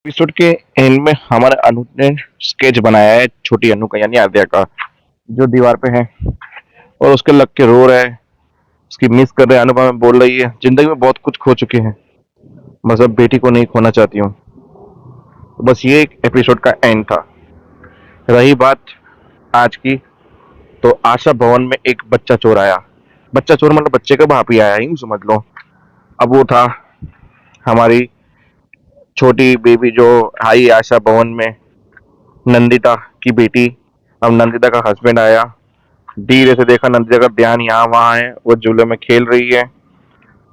Episode के and में हमारे अनु ने स्केच बनाया है छोटी अनु का यानी आद्या का, जो दीवार पे है और उसके लग के रो रहा है। उसकी मिस कर रहे हैं। अनुपमा बोल रही है जिंदगी में बहुत कुछ खो चुके हैं, बस अब बेटी को नहीं खोना चाहती हूँ। तो बस ये एक एपिसोड का एंड था। रही बात आज की, तो आशा भवन में एक बच्चा चोर आया। बच्चा चोर मतलब बच्चे का बाप ही आया, यूं समझ लो। अब वो था हमारी छोटी बेबी जो आई आशा भवन में, नंदिता की बेटी। अब नंदिता का हस्बैंड आया। धीरे से देखा नंदिता का ध्यान यहाँ वहाँ है, वो झूले में खेल रही है।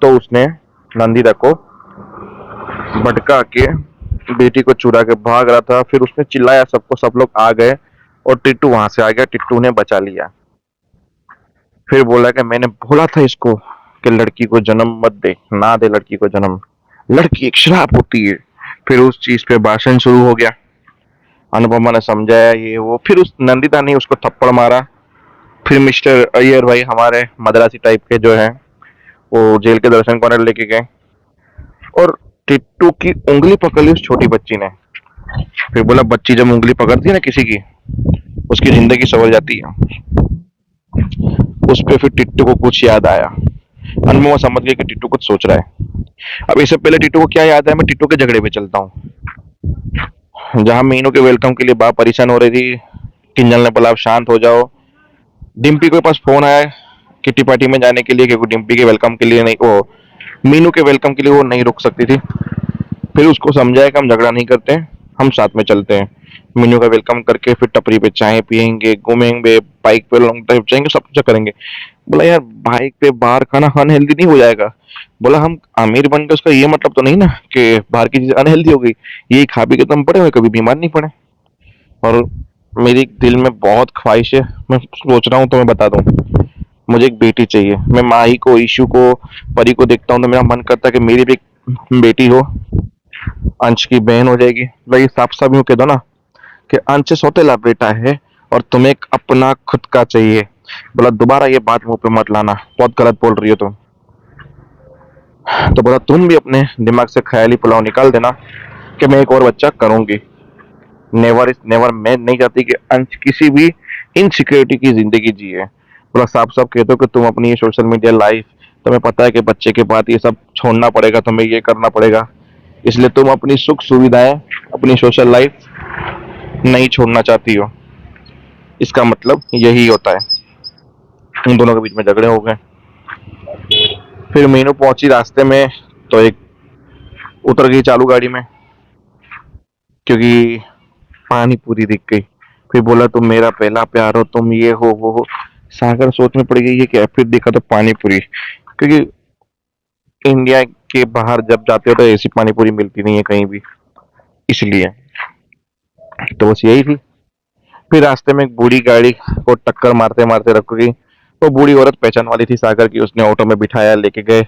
तो उसने नंदिता को भटका के बेटी को चुरा के भाग रहा था। फिर उसने चिल्लाया सबको, सब लोग आ गए और टिट्टू वहां से आ गया। टिट्टू ने बचा लिया। फिर बोला कि मैंने बोला था इसको कि लड़की को जन्म मत दे, ना दे लड़की को जन्म, लड़की एक श्राप होती है। फिर उस चीज पे भाषण शुरू हो गया। अनुपमा ने समझाया ये वो, फिर उस नंदिता ने उसको थप्पड़ मारा। फिर मिस्टर अय्यर भाई हमारे मद्रासी टाइप के जो है, वो जेल के दर्शन करने लेके गए और टिट्टू की उंगली पकड़ ली उस छोटी बच्ची ने। फिर बोला बच्ची जब उंगली पकड़ती है ना किसी की, उसकी जिंदगी संवर जाती है। उस पे फिर टिट्टू को कुछ याद आया। अनमोल समझ गया कि टिट्टू कुछ सोच रहा है। अब इससे पहले टिट्टू को क्या याद है, मैं टिट्टू के झगड़े पे चलता हूँ। जहां मीनू के वेलकम के लिए बाप परेशान हो रही थी, किंजल ने बोला आप शांत हो जाओ। डिम्पी के पास फोन आया किटी पार्टी में जाने के लिए, क्योंकि डिम्पी के वेलकम के लिए नहीं, वो मीनू के वेलकम के लिए वो नहीं रुक सकती थी। फिर उसको समझाया कि हम झगड़ा नहीं करते हैं, हम साथ में चलते हैं। मीनू का वेलकम करके फिर टपरी पे चाय पियेंगे, घूमेंगे, बाइक पे लॉन्ग ड्राइव जाएंगे, सब कुछ करेंगे। बोला यार बाइक पे बाहर खाना अनहेल्दी नहीं हो जाएगा। बोला हम अमीर बन गए उसका ये मतलब तो नहीं ना कि बाहर की चीज अनहेल्दी हो गई। ये खा पी के तो हम पड़े हुए कभी बीमार नहीं पड़े। और मेरी दिल में बहुत ख्वाहिश है, मैं सोच रहा हूँ तो मैं बता दूं, मुझे एक बेटी चाहिए। मैं माही को, ईशु को, परी को देखता हूँ तो मेरा मन करता है कि मेरी भी एक बेटी हो। अंश की बहन हो जाएगी। भाई साफ साफ यूं कह दो ना कि अंश सौतेला बेटा है और तुम्हें एक अपना खुद का चाहिए। बोला दोबारा ये बात मुंह पे मत लाना, बहुत गलत बोल रही हो तुम। तो बोला तुम भी अपने दिमाग से ख्याली पुलाव निकाल देना कि मैं एक और बच्चा करूंगी। Never is never. मैं नहीं चाहती कि अंश किसी भी इनसिक्योरिटी की जिंदगी जिए। बोला साफ साफ कह दो कि तुम अपनी ये सोशल मीडिया लाइफ, तुम्हें पता है कि बच्चे के बाद ये सब छोड़ना पड़ेगा, तुम्हें ये करना पड़ेगा, इसलिए तुम अपनी सुख सुविधाएं, अपनी सोशल लाइफ नहीं छोड़ना चाहती हो। इसका मतलब यही होता है। उन दोनों के बीच में झगड़े हो गए। फिर मीनू पहुंची रास्ते में तो एक उतर गई चालू गाड़ी में, क्योंकि पानी पूरी दिख गई। फिर बोला तुम मेरा पहला प्यार हो, तुम ये हो वो हो। सागर सोच में पड़ गई है क्या। फिर देखा तो पानी पूरी, क्योंकि इंडिया के बाहर जब जाते हो तो ऐसी पानी पूरी मिलती नहीं है कहीं भी, इसलिए। तो बस यही थी। फिर रास्ते में एक बूढ़ी गाड़ी को टक्कर मारते मारते रख गई। वो बूढ़ी औरत पहचान वाली थी सागर की। उसने ऑटो में बिठाया, लेके गए।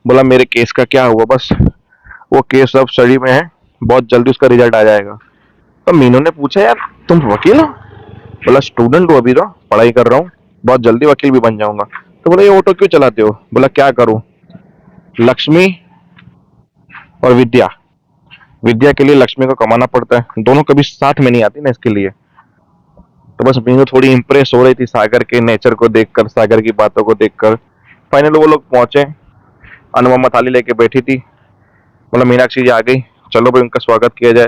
बोला मेरे केस का क्या हुआ। बस वो केस अब स्टडी में है, बहुत जल्दी उसका रिजल्ट आ जाएगा। तो मीनू ने पूछा यार तुम वकील हो। बोला स्टूडेंट हूँ, अभी तो पढ़ाई कर रहा हूँ, बहुत जल्दी वकील भी बन जाऊंगा। तो बोला ये ऑटो क्यों चलाते हो। बोला क्या करूँ, लक्ष्मी और विद्या, विद्या के लिए लक्ष्मी को कमाना पड़ता है, दोनों कभी साथ में नहीं आती ना, इसके लिए। तो बस मीनू थोड़ी इंप्रेस हो रही थी सागर के नेचर को देखकर, सागर की बातों को देखकर। फाइनल वो लोग पहुंचे। अनुपमा थाली लेके बैठी थी। बोला मीनाक्षी जी आ गई, चलो भाई उनका स्वागत किया जाए।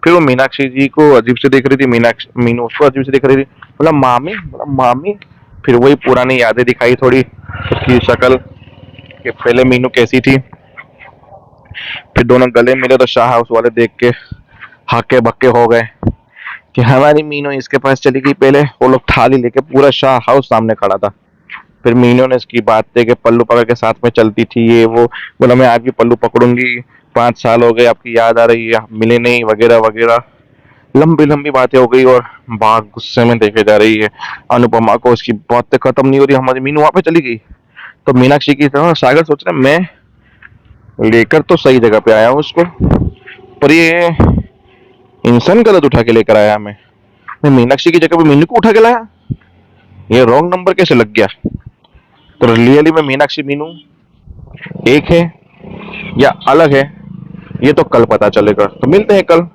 फिर वो मीनाक्षी जी को अजीब से देख रही थी, मीनाक्षी मीनू उसको अजीब से देख रही थी। बोला मामी, बोला मामी। फिर वही पुरानी यादें दिखाई थोड़ी उसकी शक्ल, कि पहले मीनू कैसी थी। फिर दोनों गले मिले तो शाह हाउस वाले देख के हक्के बक्के हो गए कि हमारी मीनू इसके पास चली गई। पहले वो लोग थाली लेके, पूरा शाह हाउस सामने खड़ा था। फिर मीनू ने इसकी बात थी कि पल्लू पकड़ के साथ में चलती थी ये वो। बोला मैं आपकी पल्लू पकड़ूंगी, 5 साल हो गए आपकी याद आ रही है, आप मिले नहीं, वगैरह वगैरह। लंबी लंबी बातें हो गई और बाघ गुस्से में देखे जा रही है अनुपमा को। उसकी बातें खत्म नहीं हो रही, हमारी मीनू वहां पे चली गई। तो मीनाक्षी की तरह सागर सोच रहे मैं लेकर तो सही जगह पे आया हूँ उसको, पर ये इंसान गलत उठा के लेकर आया। मैं मीनाक्षी की जगह पे मीनू को उठा के लाया, ये रॉन्ग नंबर कैसे लग गया। तो रियली में मीनाक्षी मीनू एक है या अलग है, ये तो कल पता चलेगा, तो मिलते हैं कल।